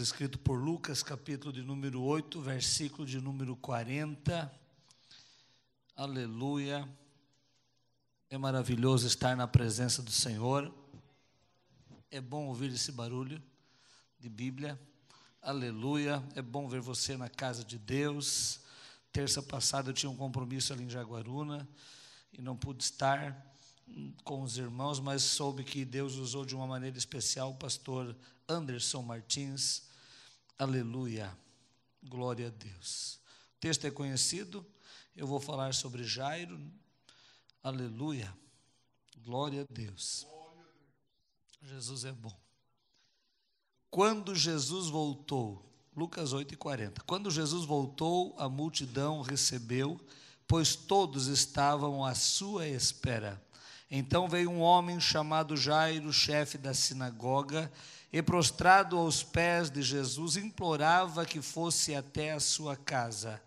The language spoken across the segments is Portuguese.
escrito por Lucas, capítulo de número 8, versículo de número 40. Aleluia. É maravilhoso estar na presença do Senhor. É bom ouvir esse barulho de Bíblia. Aleluia. É bom ver você na casa de Deus. Terça passada eu tinha um compromisso ali em Jaguaruna e não pude estar com os irmãos, mas soube que Deus usou de uma maneira especial o pastor Anderson Martins. Aleluia, glória a Deus. O texto é conhecido, eu vou falar sobre Jairo. Aleluia, glória a Deus. Jesus é bom. Quando Jesus voltou, Lucas 8:40, quando Jesus voltou, a multidão recebeu, pois todos estavam à sua espera. Então veio um homem chamado Jairo, chefe da sinagoga, e prostrado aos pés de Jesus, implorava que fosse até a sua casa,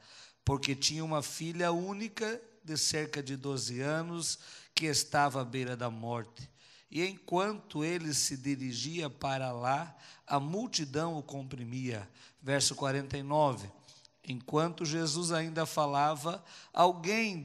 porque tinha uma filha única de cerca de 12 anos, que estava à beira da morte. E enquanto ele se dirigia para lá, a multidão o comprimia. Verso 49. Enquanto Jesus ainda falava, alguém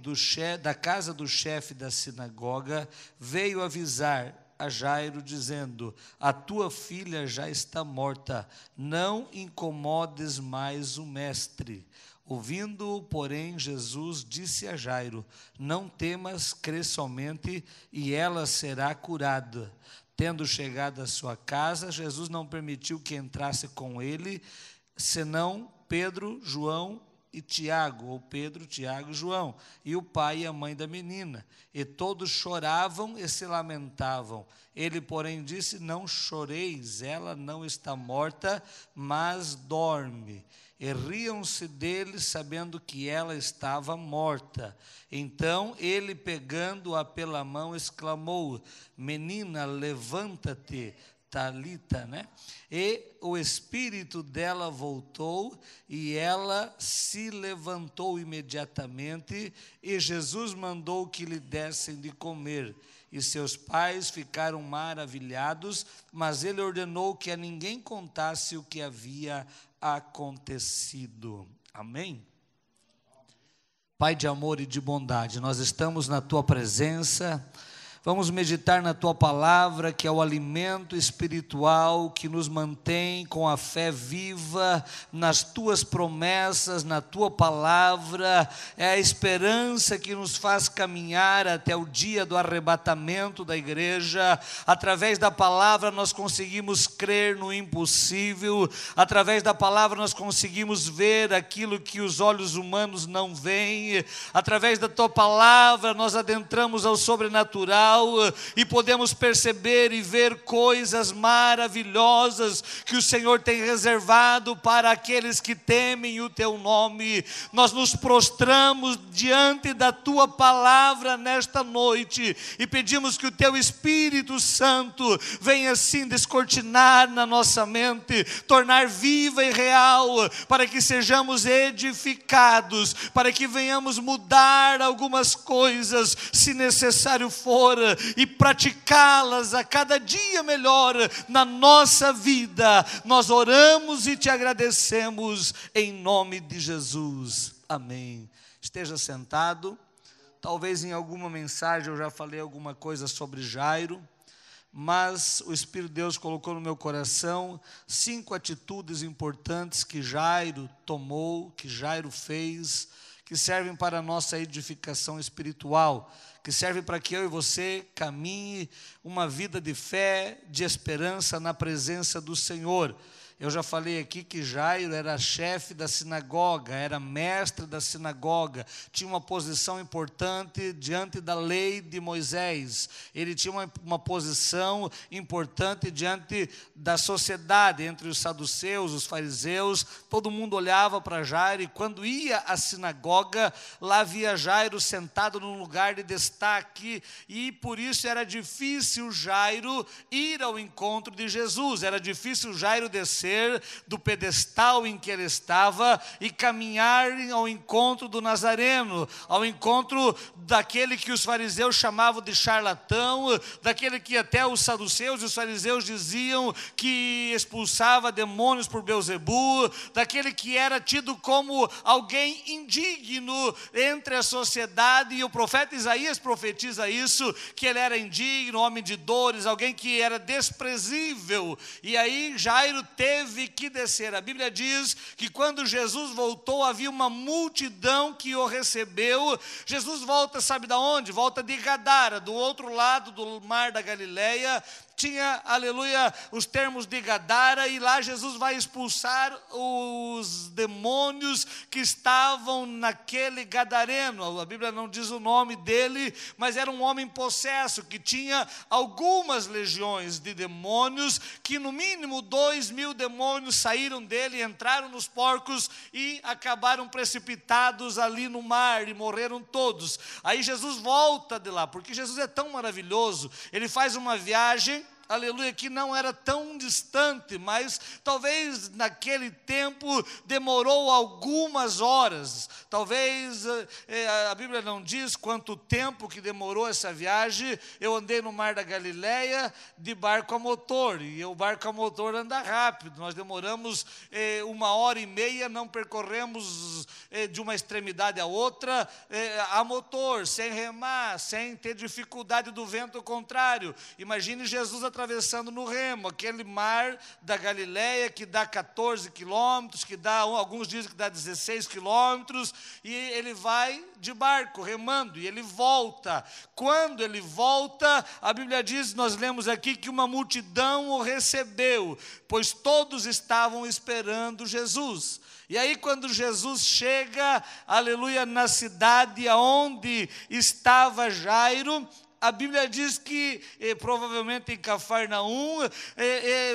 da casa do chefe da sinagoga veio avisar a Jairo, dizendo: a tua filha já está morta, não incomodes mais o mestre. Ouvindo-o, porém, Jesus disse a Jairo: não temas, crê somente, e ela será curada. Tendo chegado à sua casa, Jesus não permitiu que entrasse com ele, senão Pedro, João e Tiago, ou Pedro, Tiago e João, e o pai e a mãe da menina. E todos choravam e se lamentavam. Ele, porém, disse: não choreis, ela não está morta, mas dorme. E riam-se dele, sabendo que ela estava morta. Então ele, pegando-a pela mão, exclamou: menina, levanta-te. Talita, né? E o espírito dela voltou e ela se levantou imediatamente, e Jesus mandou que lhe dessem de comer. E seus pais ficaram maravilhados, mas ele ordenou que a ninguém contasse o que havia acontecido. Amém? Pai de amor e de bondade, nós estamos na tua presença. Vamos meditar na tua palavra, que é o alimento espiritual que nos mantém com a fé viva nas tuas promessas, na tua palavra. É a esperança que nos faz caminhar até o dia do arrebatamento da igreja. Através da palavra nós conseguimos crer no impossível. Através da palavra nós conseguimos ver aquilo que os olhos humanos não veem. Através da tua palavra nós adentramos ao sobrenatural e podemos perceber e ver coisas maravilhosas que o Senhor tem reservado para aqueles que temem o teu nome. Nós nos prostramos diante da tua palavra nesta noite e pedimos que o teu Espírito Santo venha assim descortinar na nossa mente, tornar viva e real, para que sejamos edificados, para que venhamos mudar algumas coisas, se necessário for, e praticá-las a cada dia melhor na nossa vida. Nós oramos e te agradecemos em nome de Jesus. Amém. Esteja sentado. Talvez em alguma mensagem eu já falei alguma coisa sobre Jairo, mas o Espírito de Deus colocou no meu coração 5 atitudes importantes que Jairo tomou, que Jairo fez, que servem para a nossa edificação espiritual, que serve para que eu e você caminhe uma vida de fé, de esperança na presença do Senhor. Eu já falei aqui que Jairo era chefe da sinagoga, era mestre da sinagoga, tinha uma posição importante diante da lei de Moisés. Ele tinha uma posição importante diante da sociedade, entre os saduceus, os fariseus. Todo mundo olhava para Jairo, e quando ia à sinagoga, lá via Jairo sentado num lugar de destaque, e por isso era difícil Jairo ir ao encontro de Jesus, era difícil Jairo descer descer do pedestal em que ele estava e caminhar ao encontro do Nazareno, ao encontro daquele que os fariseus chamavam de charlatão, daquele que até os saduceus e os fariseus diziam que expulsava demônios por Beelzebu, daquele que era tido como alguém indigno entre a sociedade, e o profeta Isaías profetiza isso, que ele era indigno, homem de dores, alguém que era desprezível. E aí Jairo teve que descer. A Bíblia diz que quando Jesus voltou, havia uma multidão que o recebeu. Jesus volta, sabe de onde? Volta de Gadara, do outro lado do mar da Galileia. Tinha, aleluia, os termos de Gadara, e lá Jesus vai expulsar os demônios que estavam naquele gadareno. A Bíblia não diz o nome dele, mas era um homem possesso, que tinha algumas legiões de demônios, que no mínimo 2.000 demônios saíram dele, entraram nos porcos e acabaram precipitados ali no mar, e morreram todos. Aí Jesus volta de lá, porque Jesus é tão maravilhoso, ele faz uma viagem, aleluia, que não era tão distante, mas talvez naquele tempo demorou algumas horas. Talvez, a Bíblia não diz quanto tempo que demorou essa viagem. Eu andei no mar da Galileia de barco a motor, e o barco a motor anda rápido. Nós demoramos 1h30, não percorremos de uma extremidade a outra a motor, sem remar, sem ter dificuldade do vento contrário. Imagine Jesus atravessando no remo, aquele mar da Galileia que dá 14 quilômetros, que dá, alguns dizem que dá 16 quilômetros, e ele vai de barco, remando, e ele volta. Quando ele volta, a Bíblia diz, nós lemos aqui, que uma multidão o recebeu, pois todos estavam esperando Jesus. E aí quando Jesus chega, aleluia, na cidade onde estava Jairo, a Bíblia diz que, provavelmente em Cafarnaum,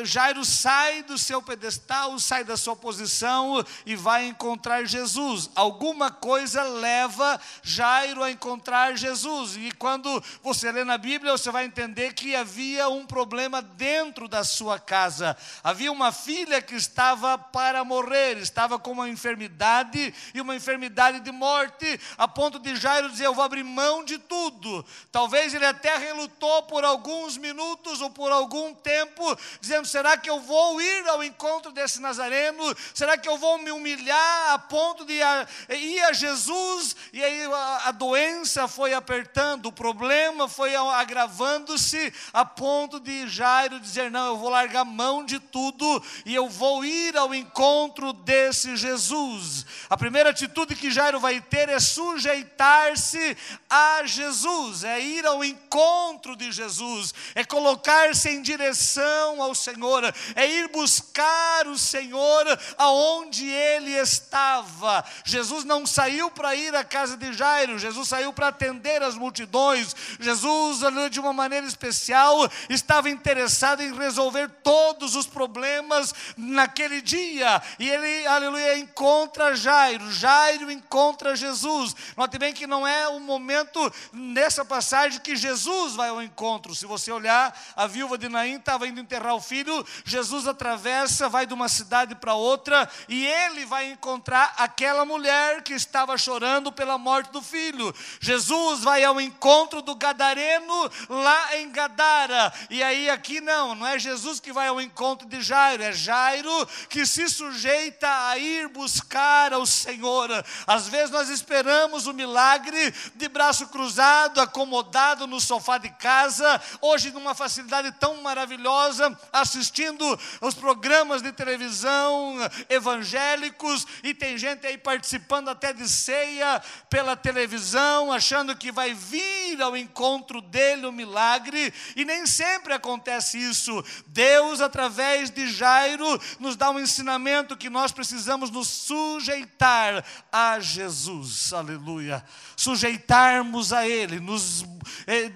Jairo sai do seu pedestal, sai da sua posição e vai encontrar Jesus. Alguma coisa leva Jairo a encontrar Jesus. E quando você lê na Bíblia, você vai entender que havia um problema dentro da sua casa. Havia uma filha que estava para morrer, estava com uma enfermidade, e uma enfermidade de morte, a ponto de Jairo dizer, eu vou abrir mão de tudo. Talvez ele até relutou por alguns minutos ou por algum tempo, dizendo, será que eu vou ir ao encontro desse Nazareno? Será que eu vou me humilhar a ponto de ir a Jesus? E aí a doença foi apertando, o problema foi agravando-se, a ponto de Jairo dizer, não, eu vou largar mão de tudo e eu vou ir ao encontro desse Jesus. A primeira atitude que Jairo vai ter é sujeitar-se a Jesus, é ir ao encontro de Jesus, é colocar-se em direção ao Senhor, é ir buscar o Senhor aonde ele estava. Jesus não saiu para ir à casa de Jairo, Jesus saiu para atender as multidões. Jesus, de uma maneira especial, estava interessado em resolver todos os problemas naquele dia, e ele, aleluia, encontra Jairo, Jairo encontra Jesus. Note bem que não é o momento nessa passagem que Jesus vai ao encontro. Se você olhar, a viúva de Naim estava indo enterrar o filho, Jesus atravessa, vai de uma cidade para outra, e ele vai encontrar aquela mulher que estava chorando pela morte do filho. Jesus vai ao encontro do gadareno lá em Gadara, e aí aqui não é Jesus que vai ao encontro de Jairo, é Jairo que se sujeita a ir buscar ao Senhor. Às vezes nós esperamos o milagre de braço cruzado, acomodado no sofá de casa, hoje numa facilidade tão maravilhosa, assistindo os programas de televisão evangélicos, e tem gente aí participando até de ceia pela televisão, achando que vai vir ao encontro dele o milagre, e nem sempre acontece isso. Deus, através de Jairo, nos dá um ensinamento que nós precisamos nos sujeitar a Jesus, aleluia, sujeitarmos a ele, nos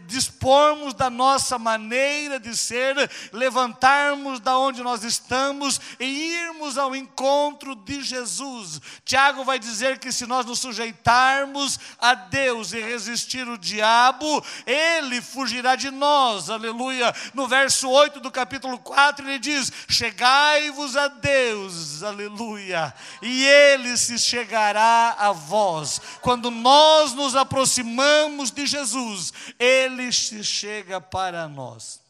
dispormos da nossa maneira de ser, levantarmos da onde nós estamos e irmos ao encontro de Jesus. Tiago vai dizer que se nós nos sujeitarmos a Deus e resistir o diabo, ele fugirá de nós, aleluia. No verso 8 do capítulo 4 ele diz: chegai-vos a Deus, aleluia, e ele se chegará a vós. Quando nós nos aproximamos de Jesus, ele se chega para nós.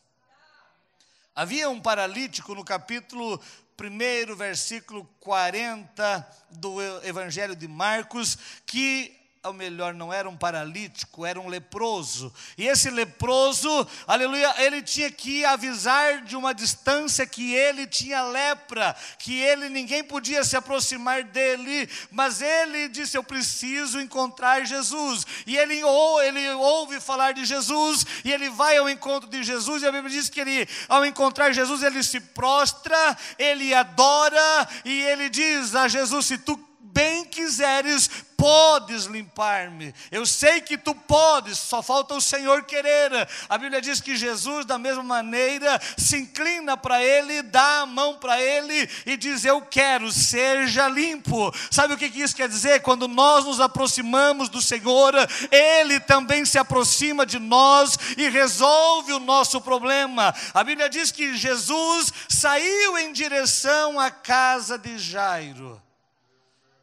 Havia um paralítico no capítulo 1, versículo 40 do Evangelho de Marcos, que, ou melhor, não era um paralítico, era um leproso. E esse leproso, aleluia, ele tinha que avisar de uma distância que ele tinha lepra, que ninguém podia se aproximar dele, mas ele disse: eu preciso encontrar Jesus. E ele ouve falar de Jesus, e ele vai ao encontro de Jesus, e a Bíblia diz que ele, ao encontrar Jesus, ele se prostra, ele adora, e ele diz a Jesus: se tu bem quiseres, podes limpar-me. Eu sei que tu podes, só falta o Senhor querer. A Bíblia diz que Jesus, da mesma maneira, se inclina para ele, dá a mão para ele e diz: eu quero, seja limpo. Sabe o que isso quer dizer? Quando nós nos aproximamos do Senhor, ele também se aproxima de nós e resolve o nosso problema. A Bíblia diz que Jesus saiu em direção à casa de Jairo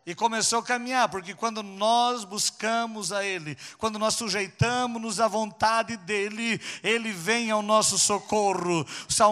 e começou a caminhar, porque quando nós buscamos a Ele, quando nós sujeitamos-nos à vontade dEle, Ele vem ao nosso socorro.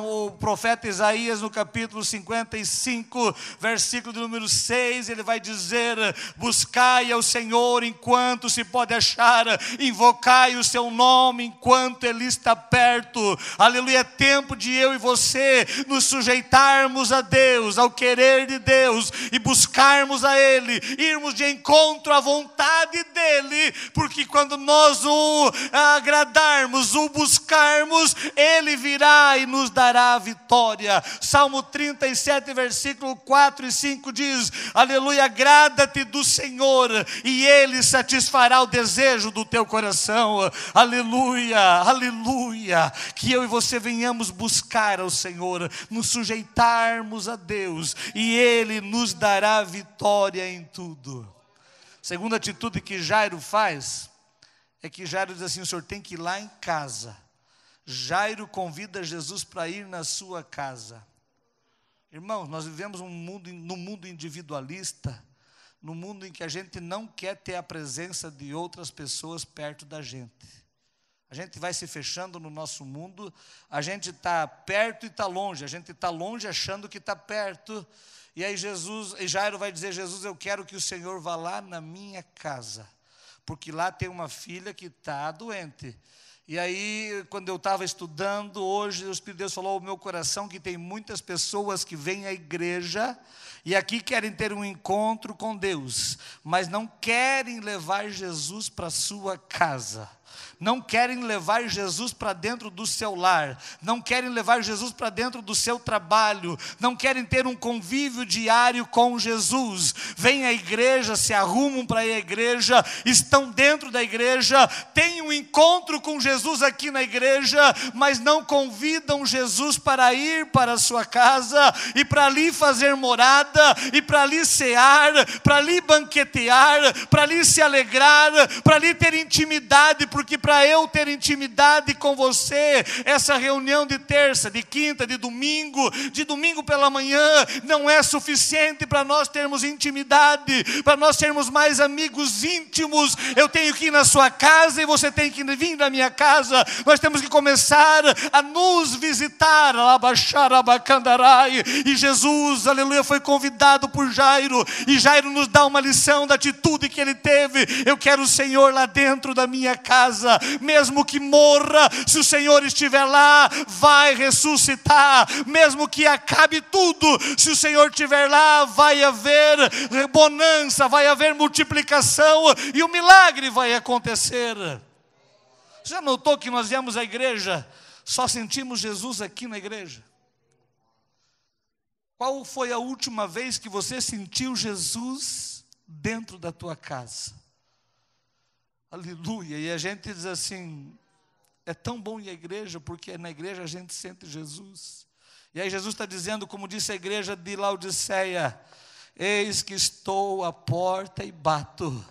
O profeta Isaías, no capítulo 55, versículo de número 6, ele vai dizer: buscai ao Senhor enquanto se pode achar, invocai o seu nome enquanto Ele está perto. Aleluia, é tempo de eu e você nos sujeitarmos a Deus, ao querer de Deus, e buscarmos a Ele, irmos de encontro à vontade dEle, porque quando nós o agradarmos, o buscarmos, Ele virá e nos dará a vitória. Salmo 37, versículo 4 e 5 diz: aleluia, agrada-te do Senhor e Ele satisfará o desejo do teu coração. Aleluia, aleluia, que eu e você venhamos buscar ao Senhor, nos sujeitarmos a Deus, e Ele nos dará vitória em tudo. Segunda atitude que Jairo faz é que Jairo diz assim: o senhor tem que ir lá em casa. Jairo convida Jesus para ir na sua casa. Irmãos, nós vivemos num mundo individualista, num mundo em que a gente não quer ter a presença de outras pessoas perto da gente. A gente vai se fechando no nosso mundo, a gente está perto e está longe, a gente está longe achando que está perto. E aí Jairo vai dizer: Jesus, eu quero que o Senhor vá lá na minha casa, porque lá tem uma filha que está doente. E aí, quando eu estava estudando hoje, o Espírito de Deus falou ao meu coração que tem muitas pessoas que vêm à igreja e aqui querem ter um encontro com Deus, mas não querem levar Jesus para a sua casa. Não querem levar Jesus para dentro do seu lar, não querem levar Jesus para dentro do seu trabalho, não querem ter um convívio diário com Jesus. Vêm à igreja, se arrumam para ir à igreja, estão dentro da igreja, têm um encontro com Jesus aqui na igreja, mas não convidam Jesus para ir para a sua casa e para ali fazer morada, e para ali cear, para ali banquetear, para ali se alegrar, para ali ter intimidade, porque para eu ter intimidade com você, essa reunião de terça, de quinta, de domingo pela manhã, não é suficiente para nós termos intimidade, para nós sermos mais amigos íntimos. Eu tenho que ir na sua casa e você tem que vir na minha casa. Nós temos que começar a nos visitar. E Jesus, aleluia, foi convidado por Jairo, e Jairo nos dá uma lição da atitude que ele teve. Eu quero o Senhor lá dentro da minha casa, mesmo que morra, se o Senhor estiver lá, vai ressuscitar. Mesmo que acabe tudo, se o Senhor estiver lá, vai haver bonança, vai haver multiplicação e o milagre vai acontecer. Já notou que nós viemos à igreja, só sentimos Jesus aqui na igreja? Qual foi a última vez que você sentiu Jesus dentro da tua casa? Aleluia. E a gente diz assim: É tão bom ir à igreja, porque na igreja a gente sente Jesus. E aí Jesus está dizendo, como disse a igreja de Laodiceia: eis que estou à porta e bato.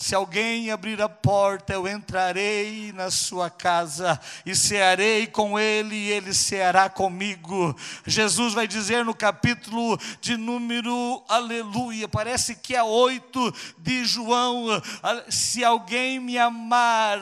Se alguém abrir a porta, eu entrarei na sua casa e cearei com ele e ele ceará comigo. Jesus vai dizer no capítulo de número, aleluia, parece que é 8 de João: se alguém me amar,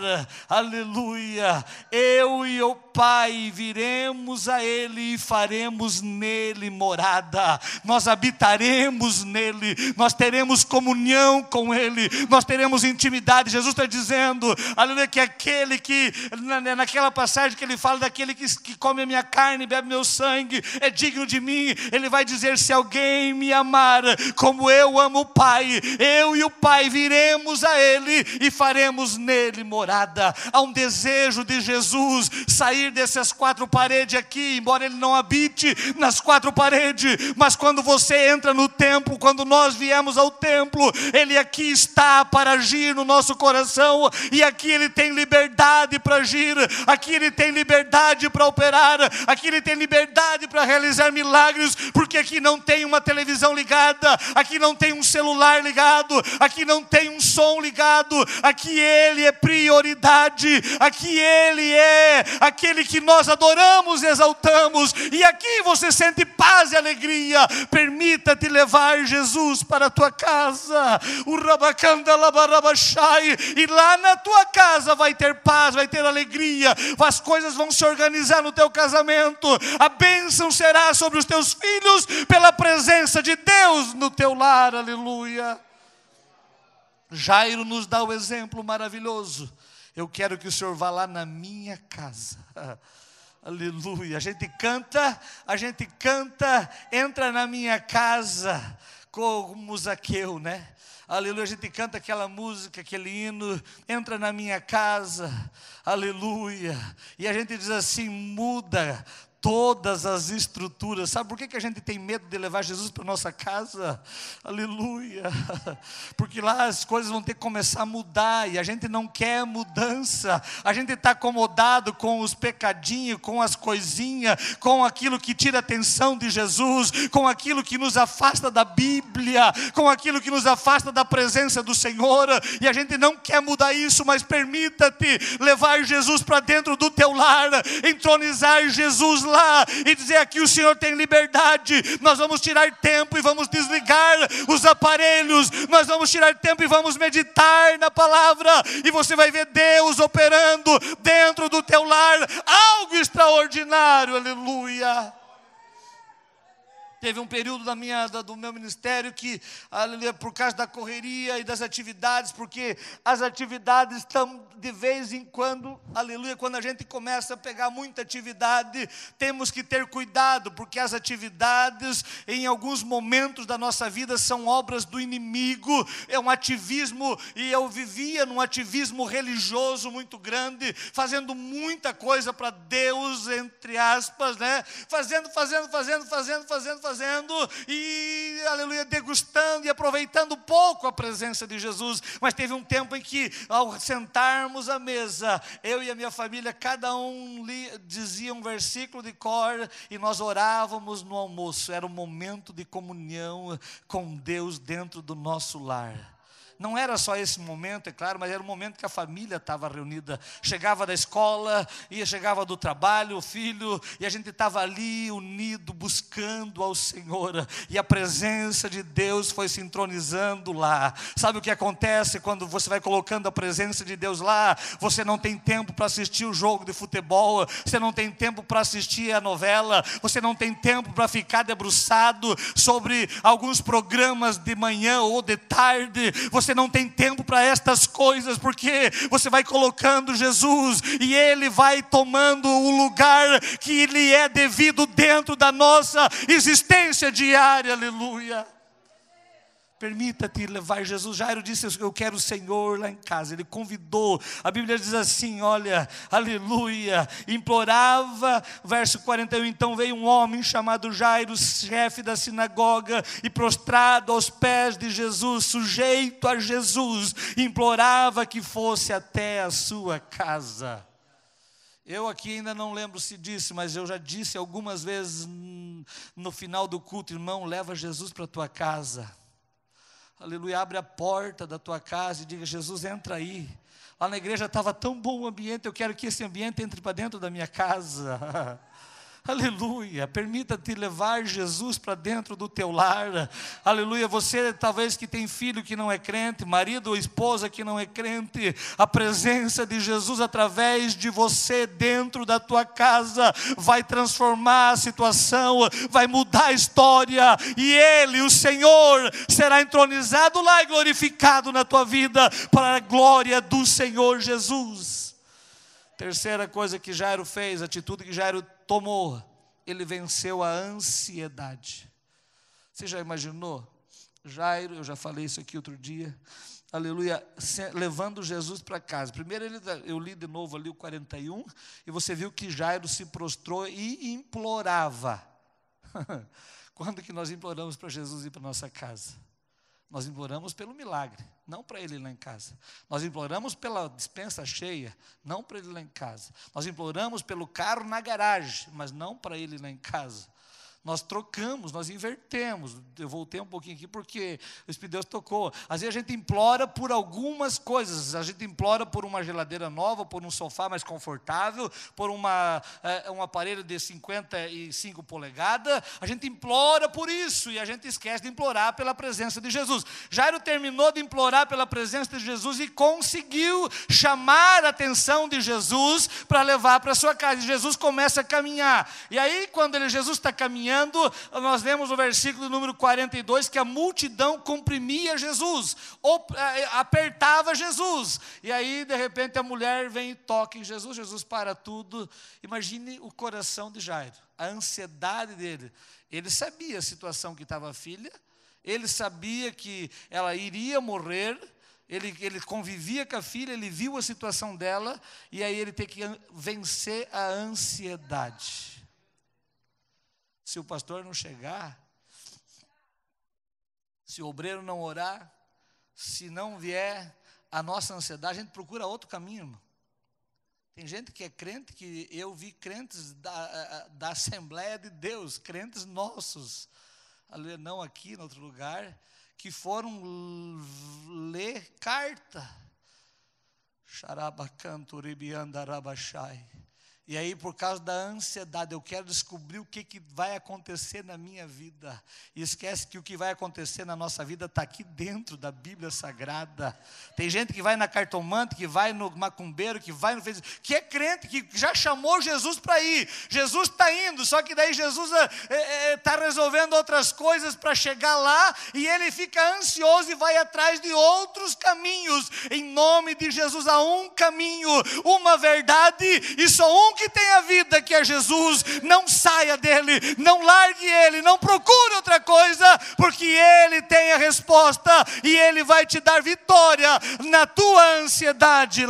aleluia, eu e o Pai viremos a ele e faremos nele morada. Nós habitaremos nele, nós teremos comunhão com ele, nós teremos intimidade. Jesus está dizendo, aleluia, que aquele que, naquela passagem que ele fala daquele que come a minha carne e bebe meu sangue, é digno de mim. Ele vai dizer: se alguém me amar como eu amo o Pai, eu e o Pai viremos a ele e faremos nele morada. Há um desejo de Jesus sair dessas 4 paredes aqui, embora ele não habite nas 4 paredes, mas quando você entra no templo, quando nós viemos ao templo, ele aqui está para agir no nosso coração, e aqui ele tem liberdade para agir, aqui ele tem liberdade para operar, aqui ele tem liberdade para realizar milagres, porque aqui não tem uma televisão ligada, aqui não tem um celular ligado, aqui não tem um som ligado, aqui ele é prioridade, aqui ele é aquele que nós adoramos e exaltamos, e aqui você sente paz e alegria. Permita-te levar Jesus para a tua casa, e lá na tua casa vai ter paz, vai ter alegria, as coisas vão se organizar no teu casamento, a bênção será sobre os teus filhos, pela presença de Deus no teu lar, aleluia. Jairo nos dá o exemplo maravilhoso: eu quero que o Senhor vá lá na minha casa. Aleluia. A gente canta, entra na minha casa, como Zaqueu, né? Aleluia, a gente canta aquela música, aquele hino, entra na minha casa, aleluia. E a gente diz assim: muda todas as estruturas. Sabe por que a gente tem medo de levar Jesus para nossa casa? Aleluia. Porque lá as coisas vão ter que começar a mudar, e a gente não quer mudança. A gente está acomodado com os pecadinhos, com as coisinhas, com aquilo que tira a atenção de Jesus, com aquilo que nos afasta da Bíblia, com aquilo que nos afasta da presença do Senhor, e a gente não quer mudar isso. Mas permita-te levar Jesus para dentro do teu lar, entronizar Jesus lá e dizer: aqui o Senhor tem liberdade. Nós vamos tirar tempo e vamos desligar os aparelhos, nós vamos tirar tempo e vamos meditar na palavra, e você vai ver Deus operando dentro do teu lar, algo extraordinário, aleluia. Teve um período do meu ministério que, aleluia, por causa da correria e das atividades, porque as atividades estão de vez em quando, aleluia, quando a gente começa a pegar muita atividade, temos que ter cuidado, porque as atividades, em alguns momentos da nossa vida, são obras do inimigo, é um ativismo, e eu vivia num ativismo religioso muito grande, fazendo muita coisa para Deus, entre aspas, né? Fazendo, e, aleluia, degustando e aproveitando pouco a presença de Jesus. Mas teve um tempo em que, ao sentarmos à mesa, eu e a minha família, cada um dizia um versículo de cor, e nós orávamos no almoço. Era um momento de comunhão com Deus dentro do nosso lar. Não era só esse momento, é claro, mas era o momento que a família estava reunida. Chegava da escola, chegava do trabalho, o filho, e a gente estava ali unido, buscando ao Senhor, e a presença de Deus foi se entronizando lá. Sabe o que acontece quando você vai colocando a presença de Deus lá? Você não tem tempo para assistir o jogo de futebol, você não tem tempo para assistir a novela, você não tem tempo para ficar debruçado sobre alguns programas de manhã ou de tarde. Você não tem tempo para estas coisas, porque você vai colocando Jesus, e Ele vai tomando o lugar que lhe é devido dentro da nossa existência diária, aleluia. Permita-te levar Jesus. Jairo disse: eu quero o Senhor lá em casa. Ele convidou. A Bíblia diz assim, olha, aleluia, implorava, verso 41, então veio um homem chamado Jairo, chefe da sinagoga, e prostrado aos pés de Jesus, sujeito a Jesus, implorava que fosse até a sua casa. Eu aqui ainda não lembro se disse, mas eu já disse algumas vezes no final do culto: irmão, leva Jesus para a tua casa. Aleluia, abre a porta da tua casa e diga: Jesus, entra aí. Lá na igreja estava tão bom o ambiente, eu quero que esse ambiente entre para dentro da minha casa. Aleluia, permita-te levar Jesus para dentro do teu lar. Aleluia, você talvez que tem filho que não é crente, marido ou esposa que não é crente, a presença de Jesus através de você dentro da tua casa vai transformar a situação, vai mudar a história, e Ele, o Senhor, será entronizado lá e glorificado na tua vida para a glória do Senhor Jesus. Terceira coisa que Jairo fez, atitude que Jairo tomou, ele venceu a ansiedade. Você já imaginou? Jairo, eu já falei isso aqui outro dia, aleluia, levando Jesus para casa. Primeiro eu li de novo ali o 41, e você viu que Jairo se prostrou e implorava. Quando que nós imploramos para Jesus ir para a nossa casa? Nós imploramos pelo milagre, não para ele ir lá em casa. Nós imploramos pela despensa cheia, não para ele ir lá em casa. Nós imploramos pelo carro na garagem, mas não para ele ir lá em casa. Nós trocamos, nós invertemos. Eu voltei um pouquinho aqui porque o Espírito de Deus tocou. Às vezes a gente implora por algumas coisas. A gente implora por uma geladeira nova, por um sofá mais confortável, por um aparelho de 55 polegadas. A gente implora por isso e a gente esquece de implorar pela presença de Jesus. Jairo terminou de implorar pela presença de Jesus e conseguiu chamar a atenção de Jesus para levar para sua casa. E Jesus começa a caminhar. E aí, quando Jesus está caminhando, nós lemos no versículo número 42 que a multidão comprimia Jesus, apertava Jesus, e aí de repente a mulher vem e toca em Jesus, Jesus para tudo. Imagine o coração de Jairo, a ansiedade dele. Ele sabia a situação que estava a filha, ele sabia que ela iria morrer, ele convivia com a filha, ele viu a situação dela, e aí ele tem que vencer a ansiedade. Se o pastor não chegar, se o obreiro não orar, se não vier a nossa ansiedade, a gente procura outro caminho, irmão. Tem gente que é crente, que eu vi crentes da Assembleia de Deus, crentes nossos, não aqui, em outro lugar, que foram ler carta. Xarabacanturibiandarabachai. E aí, por causa da ansiedade, eu quero descobrir o que vai acontecer na minha vida. E esquece que o que vai acontecer na nossa vida está aqui dentro da Bíblia Sagrada. Tem gente que vai na cartomante, que vai no macumbeiro, que vai no Facebook, que é crente, que já chamou Jesus para ir. Jesus está indo, só que daí Jesus está resolvendo outras coisas para chegar lá, e ele fica ansioso e vai atrás de outros caminhos. Em nome de Jesus, há um caminho, uma verdade, e só um que tem a vida, que é Jesus. Não saia dele, não largue ele, não procure outra coisa, porque ele tem a resposta e ele vai te dar vitória na tua ansiedade.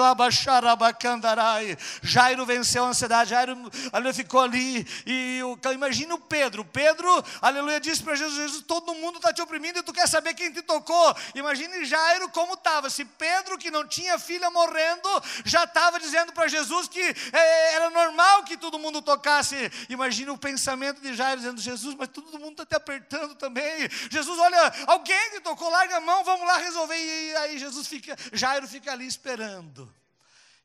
Jairo venceu a ansiedade. Jairo, aleluia, ficou ali, e imagina o Pedro, aleluia, disse para Jesus: todo mundo está te oprimindo e tu quer saber quem te tocou. Imagine Jairo como estava. Se Pedro, que não tinha filha morrendo, já estava dizendo para Jesus que era normal que todo mundo tocasse. Imagina o pensamento de Jairo dizendo: Jesus, mas todo mundo está te apertando também. Jesus, olha, alguém te tocou, larga a mão, vamos lá resolver. E aí Jairo fica ali esperando.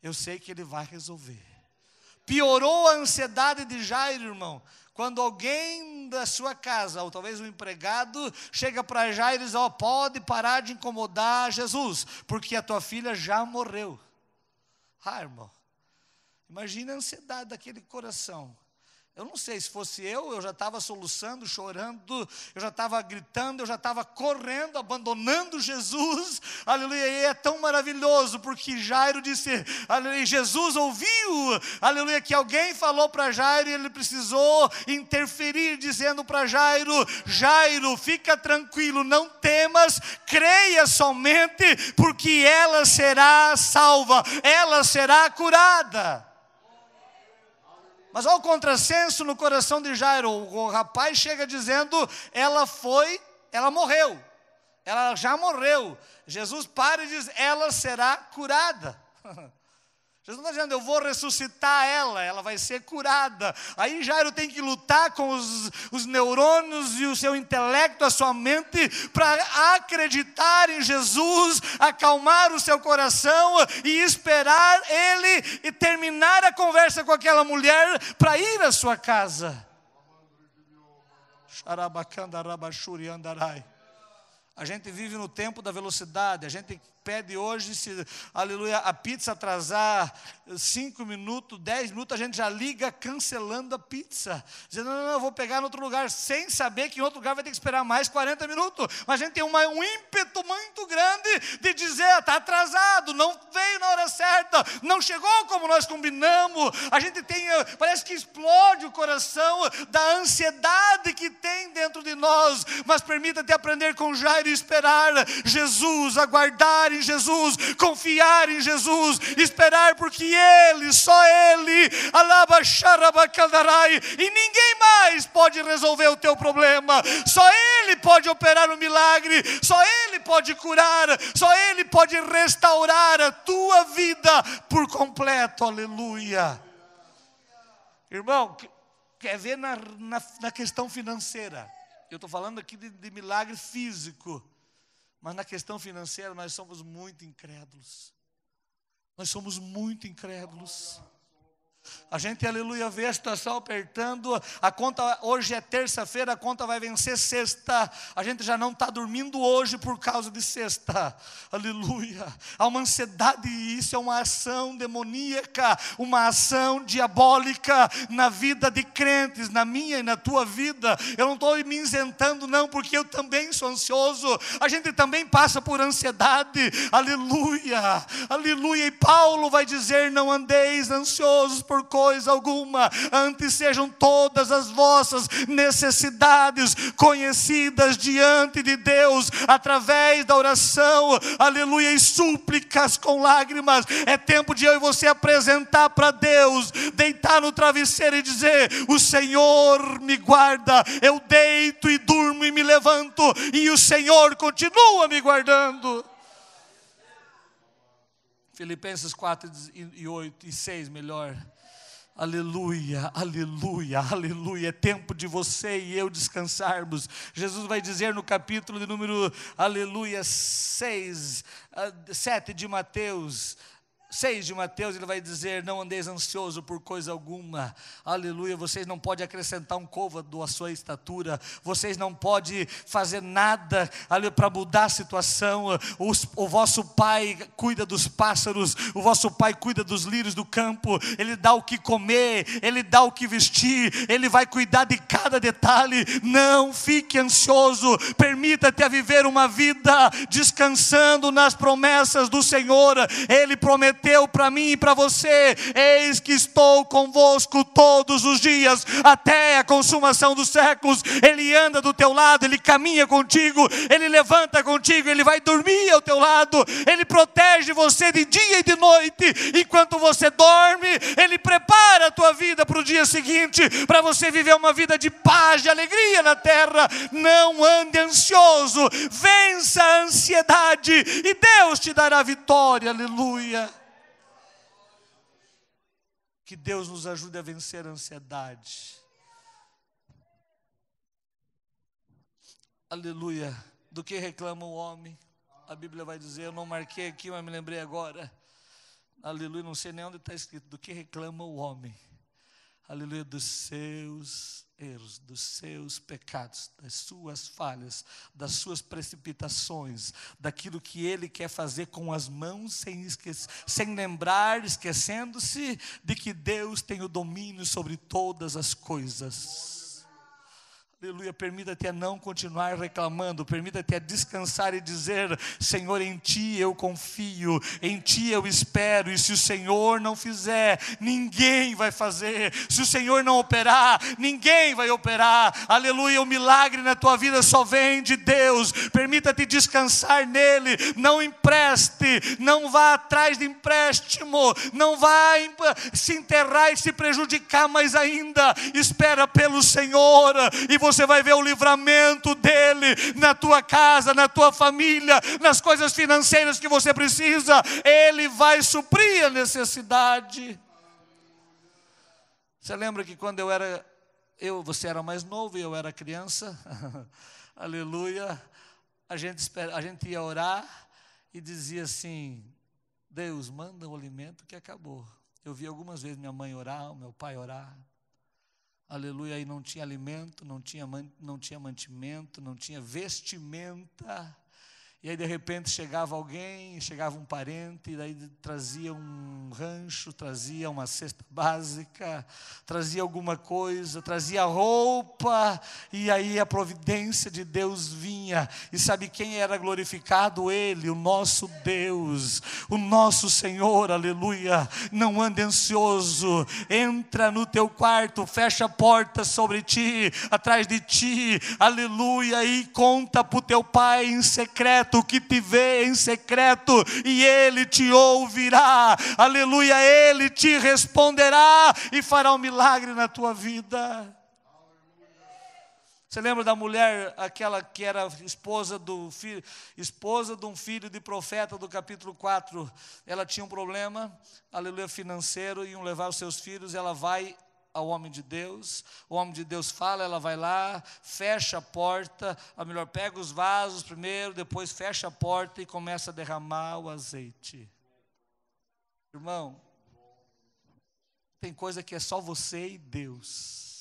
Eu sei que ele vai resolver. Piorou a ansiedade de Jairo, irmão, quando alguém da sua casa, ou talvez um empregado, chega para Jairo e diz: pode parar de incomodar Jesus, porque a tua filha já morreu. Irmão, imagina a ansiedade daquele coração. Eu não sei, se fosse eu já estava soluçando, chorando, eu já estava gritando, eu já estava correndo, abandonando Jesus. Aleluia, e é tão maravilhoso, porque Jairo disse, aleluia, Jesus ouviu, aleluia, que alguém falou para Jairo, e ele precisou interferir, dizendo para Jairo: Jairo, fica tranquilo, não temas, creia somente, porque ela será salva, ela será curada. Mas olha o contrassenso no coração de Jairo. O rapaz chega dizendo: ela morreu. Ela já morreu. Jesus para e diz: ela será curada. Jesus não está dizendo, eu vou ressuscitar ela vai ser curada. Aí Jairo tem que lutar com os neurônios e o seu intelecto, a sua mente, para acreditar em Jesus, acalmar o seu coração e esperar ele e terminar a conversa com aquela mulher para ir à sua casa. A gente vive no tempo da velocidade, a gente pede hoje, se, aleluia, a pizza atrasar 5 minutos, 10 minutos, a gente já liga cancelando a pizza, dizendo, não, eu vou pegar em outro lugar, sem saber que em outro lugar vai ter que esperar mais 40 minutos, mas a gente tem um ímpeto muito grande de dizer, está atrasado, não veio na hora certa, não chegou como nós combinamos, a gente tem, parece que explode o coração da ansiedade que tem dentro de nós, mas permita-te aprender com Jairo e esperar Jesus, aguardar em Jesus, confiar em Jesus, esperar porque Ele, só Ele, e ninguém mais pode resolver o teu problema, só Ele pode operar o milagre, só Ele pode curar, só Ele pode restaurar a tua vida por completo, aleluia. Irmão, quer ver na questão financeira, eu estou falando aqui de milagre físico, mas na questão financeira nós somos muito incrédulos. Nós somos muito incrédulos. A gente, aleluia, vê a situação apertando, a conta, hoje é terça-feira, a conta vai vencer sexta, a gente já não está dormindo hoje por causa de sexta, aleluia, há uma ansiedade, e isso é uma ação demoníaca, uma ação diabólica na vida de crentes, na minha e na tua vida. Eu não estou me isentando não, porque eu também sou ansioso, a gente também passa por ansiedade, aleluia, aleluia, e Paulo vai dizer, não andeis ansiosos por coisa alguma, antes sejam todas as vossas necessidades conhecidas diante de Deus, através da oração, aleluia, e súplicas com lágrimas. É tempo de eu e você apresentar para Deus, deitar no travesseiro e dizer, o Senhor me guarda, eu deito e durmo e me levanto, e o Senhor continua me guardando. Filipenses 4 e 8 e 6 melhor. Aleluia, aleluia, aleluia. É tempo de você e eu descansarmos. Jesus vai dizer no capítulo de número, aleluia, 7 de Mateus, 6 de Mateus, ele vai dizer, não andeis ansioso por coisa alguma, aleluia, vocês não podem acrescentar um côvado à sua estatura, vocês não podem fazer nada para mudar a situação, o vosso Pai cuida dos pássaros, o vosso Pai cuida dos lírios do campo, Ele dá o que comer, Ele dá o que vestir, Ele vai cuidar de cada detalhe. Não fique ansioso, permita-te a viver uma vida descansando nas promessas do Senhor. Ele prometeu para mim e para você, eis que estou convosco todos os dias, até a consumação dos séculos. Ele anda do teu lado, Ele caminha contigo, Ele levanta contigo, Ele vai dormir ao teu lado, Ele protege você de dia e de noite, enquanto você dorme, Ele prepara a tua vida para o dia seguinte, para você viver uma vida de paz, de alegria na terra. Não ande ansioso, vença a ansiedade, e Deus te dará vitória, aleluia. Que Deus nos ajude a vencer a ansiedade. Aleluia. Do que reclama o homem? A Bíblia vai dizer, eu não marquei aqui, mas me lembrei agora. Aleluia, não sei nem onde está escrito. Do que reclama o homem? Aleluia, dos seus erros, dos seus pecados, das suas falhas, das suas precipitações, daquilo que ele quer fazer com as mãos, sem lembrar, esquecendo-se de que Deus tem o domínio sobre todas as coisas. Aleluia, permita-te a não continuar reclamando, permita-te a descansar e dizer, Senhor, em Ti eu confio, em Ti eu espero, e se o Senhor não fizer, ninguém vai fazer, se o Senhor não operar, ninguém vai operar, aleluia, o milagre na tua vida só vem de Deus, permita-te descansar nele, não empreste, não vá atrás de empréstimo, não vá se enterrar e se prejudicar mais ainda, espera pelo Senhor, e você você vai ver o livramento dele na tua casa, na tua família, nas coisas financeiras que você precisa. Ele vai suprir a necessidade. Você lembra que quando você era mais novo e eu era criança? Aleluia. A gente ia orar e dizia assim: Deus, manda o alimento que acabou. Eu vi algumas vezes minha mãe orar, meu pai orar. Aleluia, aí não tinha alimento, não tinha mantimento, não tinha vestimenta. E aí de repente chegava alguém, chegava um parente, e daí trazia um rancho, trazia uma cesta básica, trazia alguma coisa, trazia roupa, e aí a providência de Deus vinha. E sabe quem era glorificado? Ele, o nosso Deus, o nosso Senhor, aleluia. Não ande ansioso, entra no teu quarto, fecha a porta sobre ti, atrás de ti, aleluia, e conta para o teu pai em secreto, que te vê em secreto, e ele te ouvirá, aleluia, ele te responderá e fará um milagre na tua vida. Você lembra da mulher, aquela que era esposa de um filho de profeta do capítulo 4, ela tinha um problema, aleluia, financeiro, iam levar os seus filhos, ela vai ao homem de Deus, o homem de Deus fala, ela vai lá, fecha a porta, a melhor pega os vasos primeiro, depois fecha a porta e começa a derramar o azeite. Irmão, tem coisa que é só você e Deus.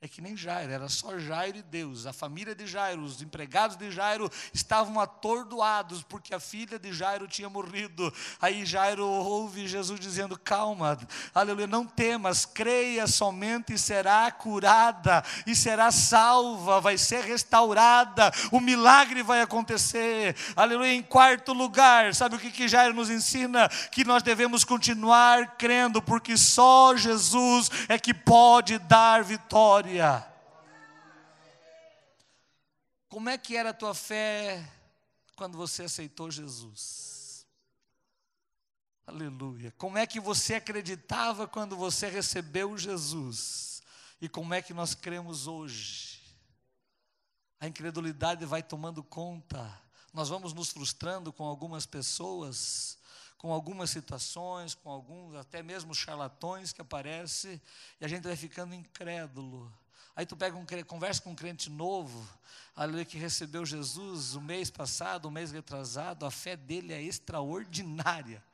É que nem Jairo, era só Jairo e Deus. A família de Jairo, os empregados de Jairo estavam atordoados porque a filha de Jairo tinha morrido. Aí Jairo ouve Jesus dizendo: calma, aleluia, não temas, creia somente e será curada, e será salva, vai ser restaurada, o milagre vai acontecer. Aleluia. Em quarto lugar, sabe o que Jairo nos ensina? Que nós devemos continuar crendo, porque só Jesus é que pode dar vitória. Como é que era a tua fé quando você aceitou Jesus? Aleluia. Como é que você acreditava quando você recebeu Jesus? E como é que nós cremos hoje? A incredulidade vai tomando conta. Nós vamos nos frustrando com algumas pessoas, com algumas situações, com alguns até mesmo charlatões que aparecem, e a gente vai ficando incrédulo. Aí tu conversa com um crente novo, aleluia, que recebeu Jesus o mês passado, o mês retrasado, a fé dele é extraordinária.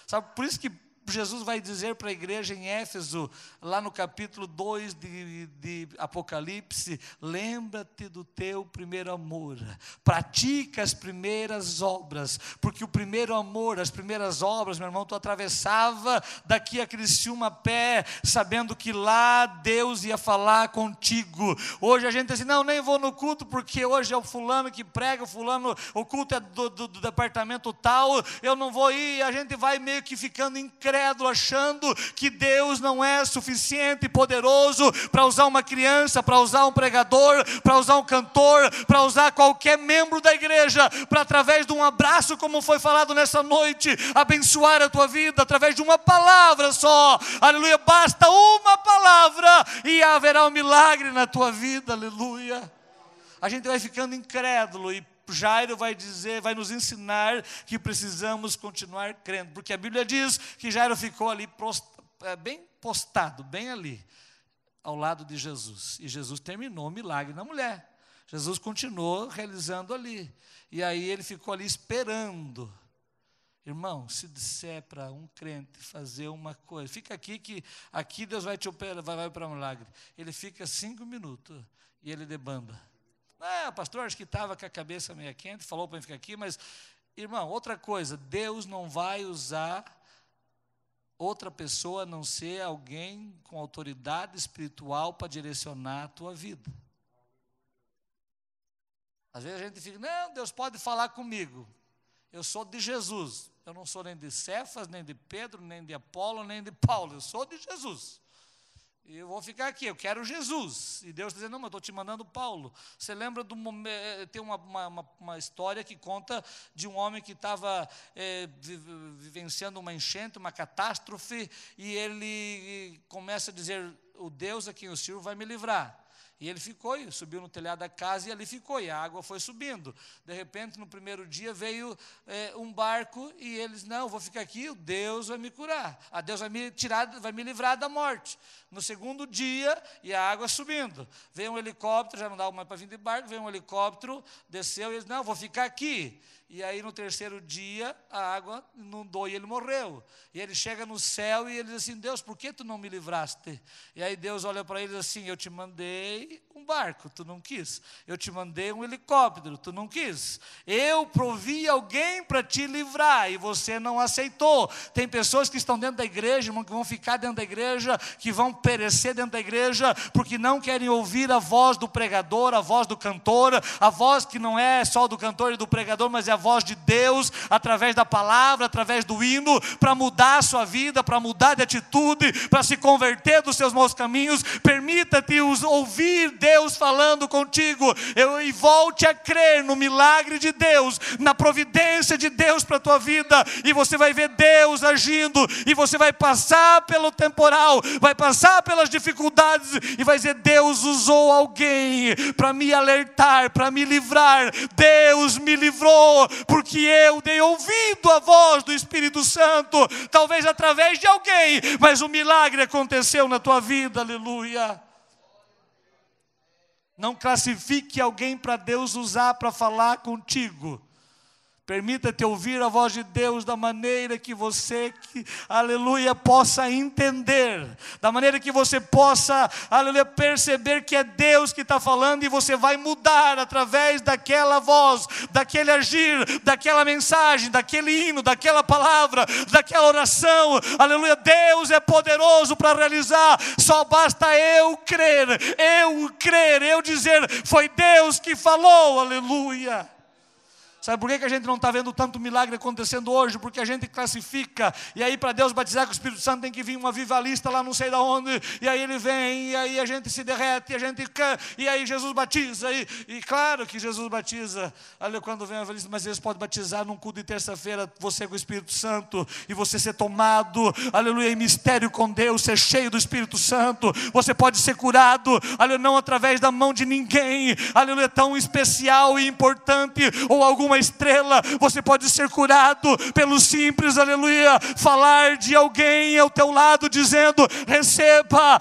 Sabe, por isso que Jesus vai dizer para a igreja em Éfeso, lá no capítulo 2 de Apocalipse: lembra-te do teu primeiro amor, pratica as primeiras obras, porque o primeiro amor, as primeiras obras, meu irmão, tu atravessava daqui a Criciúma a pé, sabendo que lá Deus ia falar contigo. Hoje a gente diz assim: não, nem vou no culto, porque hoje é o fulano que prega, o culto é do departamento tal, eu não vou ir. A gente vai meio que ficando incrédulo, achando que Deus não é suficiente e poderoso para usar uma criança, para usar um pregador, para usar um cantor, para usar qualquer membro da igreja, para através de um abraço, como foi falado nessa noite, abençoar a tua vida, através de uma palavra só, aleluia, basta uma palavra e haverá um milagre na tua vida, aleluia. A gente vai ficando incrédulo, e Jairo vai nos ensinar que precisamos continuar crendo, porque a Bíblia diz que Jairo ficou ali bem postado, bem ali, ao lado de Jesus, e Jesus terminou o milagre na mulher. Jesus continuou realizando ali, e aí ele ficou ali esperando. Irmão, se disser para um crente fazer uma coisa, fica aqui que aqui Deus vai te operar, vai para um milagre. Ele fica 5 minutos e ele debanda. Pastor, acho que estava com a cabeça meio quente, falou para mim ficar aqui, mas, irmão, outra coisa, Deus não vai usar outra pessoa a não ser alguém com autoridade espiritual para direcionar a tua vida. Às vezes a gente fica: não, Deus pode falar comigo, eu sou de Jesus, eu não sou nem de Cefas, nem de Pedro, nem de Apolo, nem de Paulo, eu sou de Jesus. E eu vou ficar aqui, eu quero Jesus. E Deus está dizendo: não, mas eu estou te mandando Paulo. Você lembra do momento, tem uma história que conta de um homem que estava vivenciando uma enchente, uma catástrofe, e ele começa a dizer: o Deus a quem eu sirvo vai me livrar. E ele ficou, e subiu no telhado da casa e ali ficou, e a água foi subindo. De repente, no primeiro dia, veio um barco e eles, não, vou ficar aqui, Deus vai me curar. Deus vai me tirar, vai me livrar da morte. No segundo dia, e a água subindo. Veio um helicóptero, já não dava mais para vir de barco, veio um helicóptero, desceu e eles, não, vou ficar aqui. E aí no terceiro dia a água inundou e ele morreu. E ele chega no céu e ele diz assim, Deus, por que tu não me livraste? E aí Deus olha para ele e diz assim, eu te mandei um barco, tu não quis. Eu te mandei um helicóptero, tu não quis. Eu provi alguém para te livrar e você não aceitou. Tem pessoas que estão dentro da igreja, irmão, que vão ficar dentro da igreja, que vão perecer dentro da igreja, porque não querem ouvir a voz do pregador, a voz do cantor, a voz que não é só do cantor e do pregador, mas é a voz de Deus, através da palavra, através do hino, para mudar a sua vida, para mudar de atitude, para se converter dos seus maus caminhos. Permita-te ouvir Deus falando contigo, e volte a crer no milagre de Deus, na providência de Deus para a tua vida, e você vai ver Deus agindo, e você vai passar pelo temporal, vai passar pelas dificuldades, e vai dizer, Deus usou alguém para me alertar, para me livrar. Deus me livrou, porque eu dei ouvido à voz do Espírito Santo, talvez através de alguém, mas o milagre aconteceu na tua vida, aleluia. Não classifique alguém para Deus usar para falar contigo. Permita-te ouvir a voz de Deus da maneira que você, aleluia, possa entender. Da maneira que você possa, aleluia, perceber que é Deus que está falando e você vai mudar através daquela voz, daquele agir, daquela mensagem, daquele hino, daquela palavra, daquela oração. Aleluia, Deus é poderoso para realizar. Só basta eu crer, eu dizer, foi Deus que falou, aleluia. Sabe por que a gente não está vendo tanto milagre acontecendo hoje? Porque a gente classifica, e aí para Deus batizar com o Espírito Santo tem que vir um avivalista lá não sei de onde, e aí ele vem, e aí a gente se derrete, e aí Jesus batiza, e claro que Jesus batiza, olha quando vem o avivalista, mas eles podem batizar num culto de terça-feira, você com o Espírito Santo, e você ser tomado, aleluia, em mistério com Deus, ser cheio do Espírito Santo, você pode ser curado, aleluia, não através da mão de ninguém, aleluia, tão especial e importante, ou alguma estrela, você pode ser curado pelo simples, aleluia, falar de alguém ao teu lado, dizendo, receba,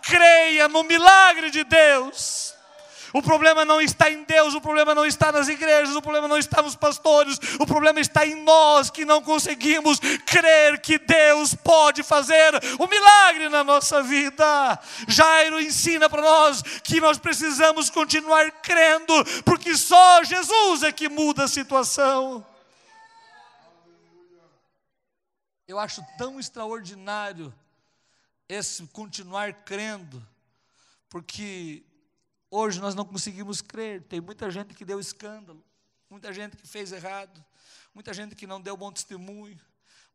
creia no milagre de Deus. O problema não está em Deus, o problema não está nas igrejas, o problema não está nos pastores, o problema está em nós que não conseguimos crer que Deus pode fazer o milagre na nossa vida. Jairo ensina para nós que nós precisamos continuar crendo, porque só Jesus é que muda a situação. Eu acho tão extraordinário esse continuar crendo, porque hoje nós não conseguimos crer. Tem muita gente que deu escândalo, muita gente que fez errado, muita gente que não deu bom testemunho,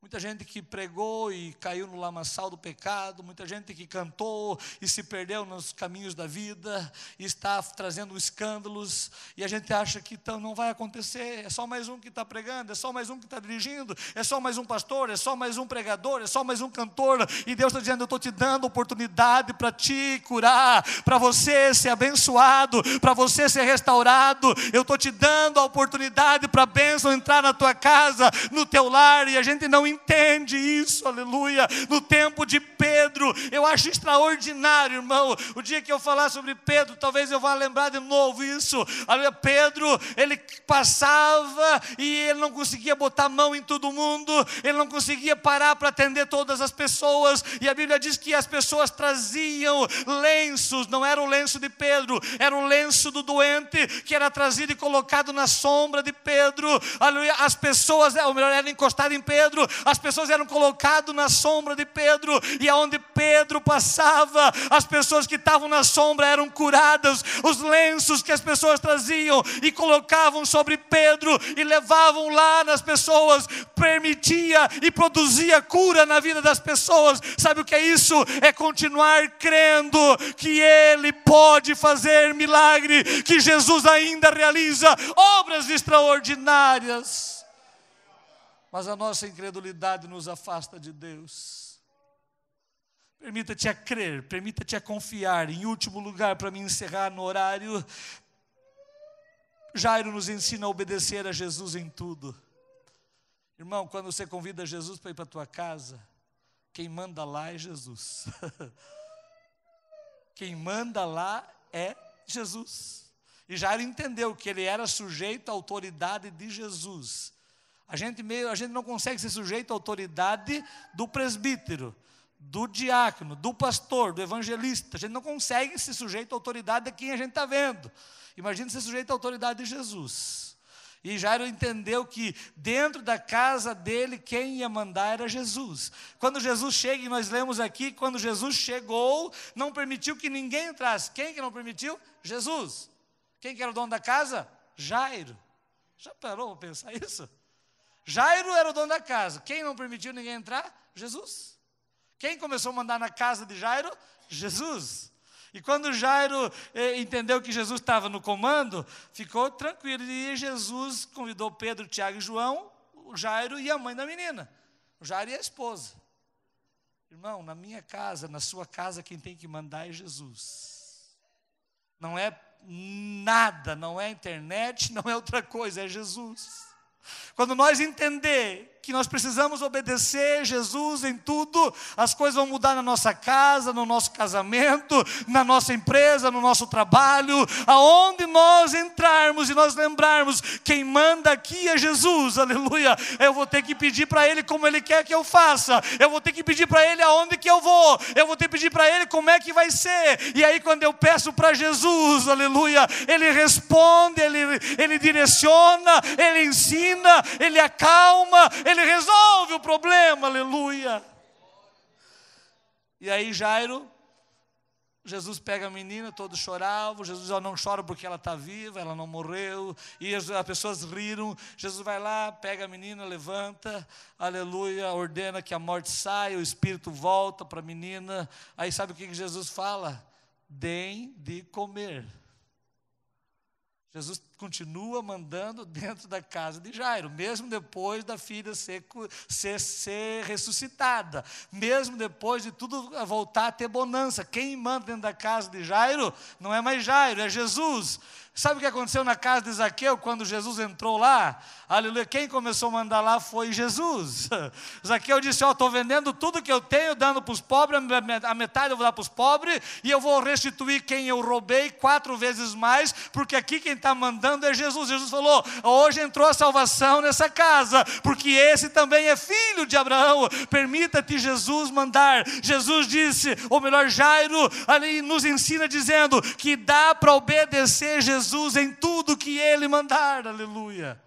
muita gente que pregou e caiu no lamaçal do pecado, muita gente que cantou e se perdeu nos caminhos da vida e está trazendo escândalos, e a gente acha que então não vai acontecer, é só mais um que está pregando, é só mais um que está dirigindo, é só mais um pastor, é só mais um pregador, é só mais um cantor, e Deus está dizendo, eu estou te dando oportunidade para te curar, para você ser abençoado, para você ser restaurado, eu estou te dando a oportunidade para a bênção entrar na tua casa, no teu lar, e a gente não entende isso, aleluia. No tempo de Pedro, eu acho extraordinário, irmão, o dia que eu falar sobre Pedro, talvez eu vá lembrar de novo isso, aleluia. Pedro, ele passava e ele não conseguia botar a mão em todo mundo, ele não conseguia parar para atender todas as pessoas, e a Bíblia diz que as pessoas traziam lenços, não era o lenço de Pedro, era o lenço do doente, que era trazido e colocado na sombra de Pedro, aleluia. As pessoas, ou melhor, eram encostadas em Pedro, as pessoas eram colocadas na sombra de Pedro, e aonde Pedro passava, as pessoas que estavam na sombra eram curadas. Os lenços que as pessoas traziam e colocavam sobre Pedro e levavam lá nas pessoas, permitia e produzia cura na vida das pessoas. Sabe o que é isso? É continuar crendo que Ele pode fazer milagre, que Jesus ainda realiza obras extraordinárias. Mas a nossa incredulidade nos afasta de Deus. Permita-te a crer, permita-te a confiar. Em último lugar, para me encerrar no horário, Jairo nos ensina a obedecer a Jesus em tudo. Irmão, quando você convida Jesus para ir para a tua casa, quem manda lá é Jesus. Quem manda lá é Jesus. E Jairo entendeu que ele era sujeito à autoridade de Jesus. A gente não consegue ser sujeito à autoridade do presbítero, do diácono, do pastor, do evangelista. A gente não consegue ser sujeito à autoridade de quem a gente está vendo. Imagina ser sujeito à autoridade de Jesus. E Jairo entendeu que dentro da casa dele, quem ia mandar era Jesus. Quando Jesus chega, e nós lemos aqui, quando Jesus chegou, não permitiu que ninguém entrasse. Quem que não permitiu? Jesus. Quem que era o dono da casa? Jairo. Já parou para pensar isso? Jairo era o dono da casa. Quem não permitiu ninguém entrar? Jesus. Quem começou a mandar na casa de Jairo? Jesus. E quando Jairo entendeu que Jesus estava no comando, ficou tranquilo. E Jesus convidou Pedro, Tiago e João, o Jairo e a mãe da menina. O Jairo e a esposa. Irmão, na minha casa, na sua casa, quem tem que mandar é Jesus. Não é nada, não é internet, não é outra coisa, é Jesus. Quando nós entender que nós precisamos obedecer Jesus em tudo, as coisas vão mudar na nossa casa, no nosso casamento, na nossa empresa, no nosso trabalho, aonde nós entrarmos e nós lembrarmos, quem manda aqui é Jesus, aleluia. Eu vou ter que pedir para Ele como Ele quer que eu faça, eu vou ter que pedir para Ele aonde que eu vou, eu vou ter que pedir para Ele como é que vai ser, e aí quando eu peço para Jesus, aleluia, Ele responde, Ele direciona, Ele ensina, Ele acalma, Ele resolve o problema, aleluia. E aí Jesus pega a menina, todos choravam. Jesus não chora porque ela está viva, ela não morreu. E as pessoas riram. Jesus vai lá, pega a menina, levanta, aleluia, ordena que a morte saia, o espírito volta para a menina. Aí sabe o que Jesus fala? Deem de comer. Jesus continua mandando dentro da casa de Jairo, mesmo depois da filha ser ressuscitada, mesmo depois de tudo voltar a ter bonança. Quem manda dentro da casa de Jairo não é mais Jairo, é Jesus. Sabe o que aconteceu na casa de Zaqueu quando Jesus entrou lá? Aleluia, quem começou a mandar lá foi Jesus. Zaqueu disse, estou vendendo tudo que eu tenho, dando para os pobres, a metade eu vou dar para os pobres, e eu vou restituir quem eu roubei 4 vezes mais, porque aqui quem está mandando é Jesus. Jesus falou, hoje entrou a salvação nessa casa, porque esse também é filho de Abraão. Permita-te Jesus mandar. Jesus disse, ou melhor, Jairo ali nos ensina dizendo que dá para obedecer Jesus em tudo que Ele mandar, aleluia.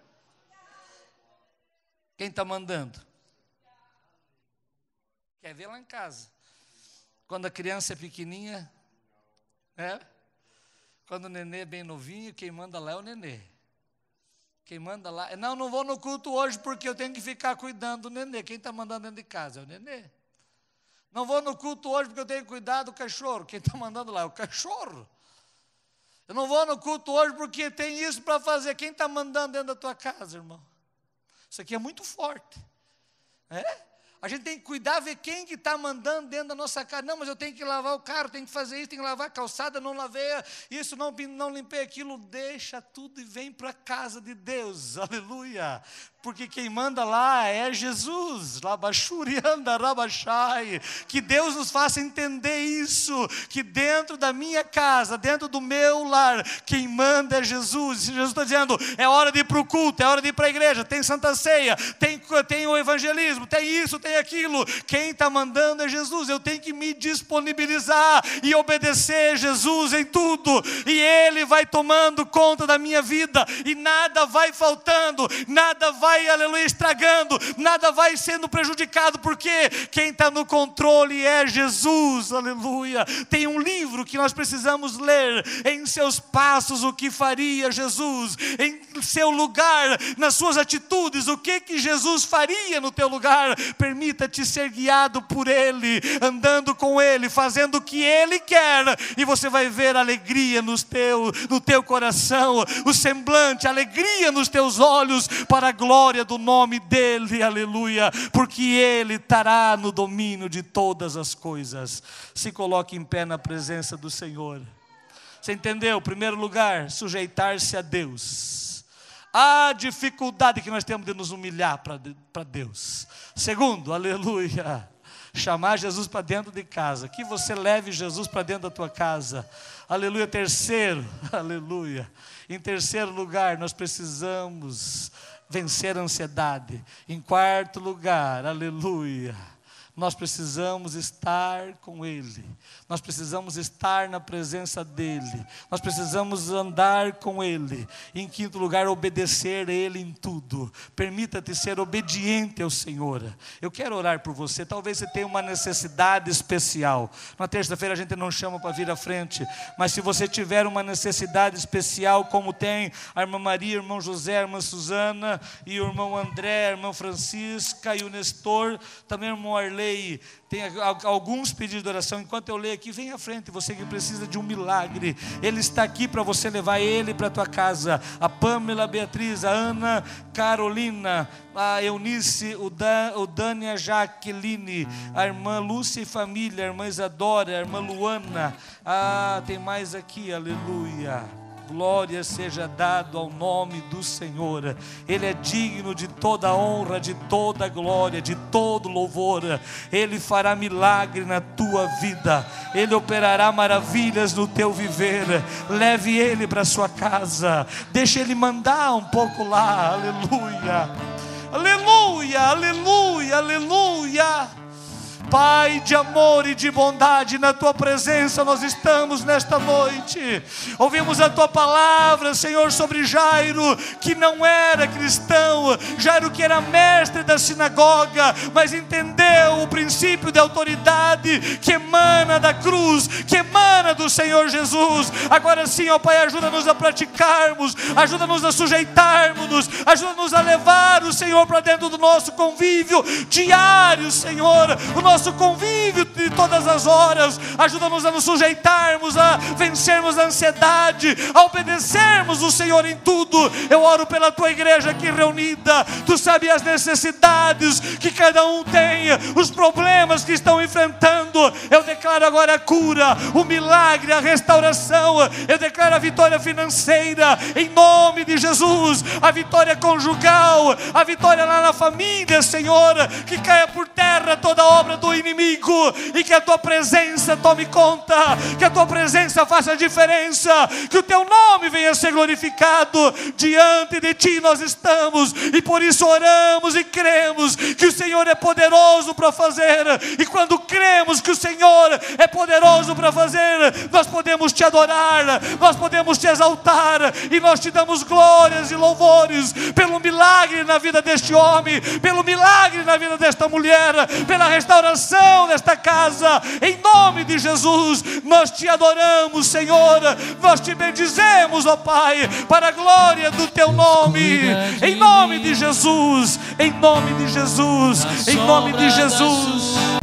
Quem está mandando? Quer ver lá em casa? Quando a criança é pequenininha, quando o nenê é bem novinho, quem manda lá é o nenê. Quem manda lá, não vou no culto hoje porque eu tenho que ficar cuidando do nenê. Quem está mandando dentro de casa é o nenê. Não vou no culto hoje porque eu tenho que cuidar do cachorro. Quem está mandando lá é o cachorro. Eu não vou no culto hoje porque tem isso para fazer. Quem está mandando dentro da tua casa, irmão? Isso aqui é muito forte. A gente tem que cuidar, ver quem que está mandando dentro da nossa casa. Não, mas eu tenho que lavar o carro, tenho que fazer isso, tenho que lavar a calçada, não lavei isso, não limpei aquilo. Deixa tudo e vem para a casa de Deus, aleluia. Porque quem manda lá é Jesus. Que Deus nos faça entender isso, que dentro da minha casa, dentro do meu lar, quem manda é Jesus. Jesus está dizendo, é hora de ir para o culto, é hora de ir para a igreja, tem Santa Ceia, tem o evangelismo, tem isso, tem aquilo. Quem está mandando é Jesus. Eu tenho que me disponibilizar e obedecer Jesus em tudo, e Ele vai tomando conta da minha vida, e nada vai faltando, nada vai, aleluia, estragando, nada vai sendo prejudicado, porque quem está no controle é Jesus, aleluia. Tem um livro que nós precisamos ler, Em Seus Passos, o que faria Jesus, em seu lugar, nas suas atitudes, o que Jesus faria no teu lugar. Permita-te ser guiado por Ele, andando com Ele, fazendo o que Ele quer, e você vai ver alegria no teu coração, o semblante, alegria nos teus olhos, para a glória glória do nome dEle, aleluia, porque Ele estará no domínio de todas as coisas. Se coloque em pé na presença do Senhor. Você entendeu? Primeiro lugar, sujeitar-se a Deus. A dificuldade que nós temos de nos humilhar para Deus. Segundo, aleluia, chamar Jesus para dentro de casa, que você leve Jesus para dentro da tua casa, aleluia. Terceiro, aleluia, em terceiro lugar, nós precisamos vencer a ansiedade. Em quarto lugar, aleluia, nós precisamos estar com Ele, nós precisamos estar na presença dEle, nós precisamos andar com Ele. Em quinto lugar, obedecer a Ele em tudo. Permita-te ser obediente ao Senhor. Eu quero orar por você. Talvez você tenha uma necessidade especial. Na terça-feira a gente não chama para vir à frente, mas se você tiver uma necessidade especial, como tem a irmã Maria, o irmão José, a irmã Suzana, e o irmão André, a irmã Francisca e o Nestor, também o irmão Arley, tem alguns pedidos de oração. Enquanto eu leio aqui, vem à frente, você que precisa de um milagre. Ele está aqui para você levar ele para a tua casa. A Pamela, a Beatriz, a Ana, Carolina, a Eunice, o Dani, a Jaqueline, a irmã Lúcia e família, a irmã Isadora, a irmã Luana. Tem mais aqui, aleluia. Glória seja dado ao nome do Senhor. Ele é digno de toda honra, de toda glória, de todo louvor. Ele fará milagre na tua vida. Ele operará maravilhas no teu viver. Leve ele para sua casa. Deixa ele mandar um pouco lá. Aleluia. Aleluia, aleluia, aleluia. Pai de amor e de bondade, na tua presença nós estamos nesta noite. Ouvimos a tua palavra, Senhor, sobre Jairo, que não era cristão, Jairo que era mestre da sinagoga, mas entendeu o princípio de autoridade que emana da cruz, que emana do Senhor Jesus. Agora sim, ó Pai, ajuda-nos a praticarmos, ajuda-nos a sujeitarmos-nos, ajuda-nos a levar o Senhor para dentro do nosso convívio diário, Senhor, o nosso convívio de todas as horas. Ajuda-nos a nos sujeitarmos, a vencermos a ansiedade, a obedecermos o Senhor em tudo. Eu oro pela tua igreja aqui reunida. Tu sabes as necessidades que cada um tem, os problemas que estão enfrentando. Eu declaro agora a cura, o milagre, a restauração. Eu declaro a vitória financeira em nome de Jesus, a vitória conjugal, a vitória lá na família, Senhor. Que caia por terra toda obra do inimigo e que a tua presença tome conta, que a tua presença faça a diferença, que o teu nome venha a ser glorificado. Diante de ti nós estamos e por isso oramos e cremos que o Senhor é poderoso para fazer, e quando cremos que o Senhor é poderoso para fazer, nós podemos te adorar, nós podemos te exaltar e nós te damos glórias e louvores pelo milagre na vida deste homem, pelo milagre na vida desta mulher, pela restauração desta casa. Em nome de Jesus nós te adoramos, Senhor, nós te bendizemos, ó Pai, para a glória do teu nome. Em nome de Jesus, em nome de Jesus, em nome de Jesus.